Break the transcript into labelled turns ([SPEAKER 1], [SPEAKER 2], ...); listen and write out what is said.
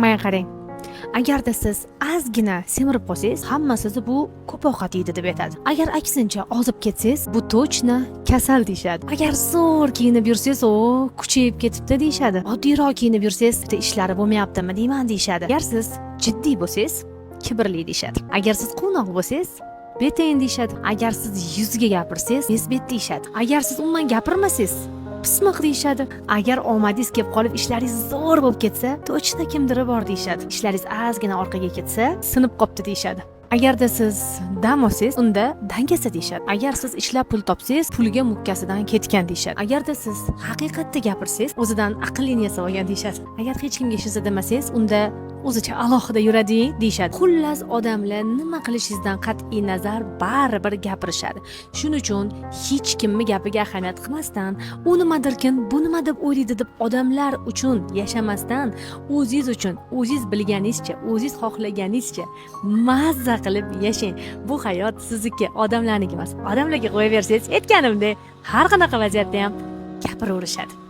[SPEAKER 1] Mana qarang. Agarda siz ozgina semirib qolsangiz, hamma sizni bu ko'p ovqat yeydi deb aytadi. Agar aksincha ozib ketsangiz, bu точно kasal deyshadi. Agar zo'r kiyinib yursangiz, o kuchayib ketibdi deyshadi. Oddiyroq kiyinib yursangiz, ishlari bo'lmayaptimi deyman deyshadi. Agar siz jiddiy bo'lsangiz, kibrli deyshadi. Agar siz quvnoq bo'lsangiz, betayin deyshadi. Agar siz yuzga gapirsangiz, bezbet deyshadi. Agar siz umuman gapirmasangiz, pismiq deyshadi. Agar omadingiz kelib qolib ishlaringiz zo'r bo'lib ketsa, точно kimdir bor deyshadi. Ishlaringiz ozgina orqaga ketsa, sinib qopti deyshadi. Agarda siz dam olsangiz, unda dangasa deyshadi. Agar siz ishlab pul topsangiz, pulga mukkasidan ketgan deyshadi. Agarda siz haqiqatni gapirsangiz, o'zidan aqlli yasab olgan deyshadi. Agar hech kimga shizza demasangiz, unda o'zicha alohida yuradi deyshadi. Xullas, odamlar nima qilishingizdan qat'iy nazar baribir gapirishadi. Shuning uchun hech kimni gapiga ahamiyat qilmasdan, u nimadirkin, bu nima deb o'ylaydi deb odamlar uchun yashamasdan, o'zingiz uchun, o'zingiz bilganingizcha, o'zingiz xohlaganingizcha mazza qilib yashang. Bu hayot sizniki, odamlarniki emas. Odamlarga qo'yaversangiz, aytganimdek, har qanaqa vaziyatda ham gapiraverishadi.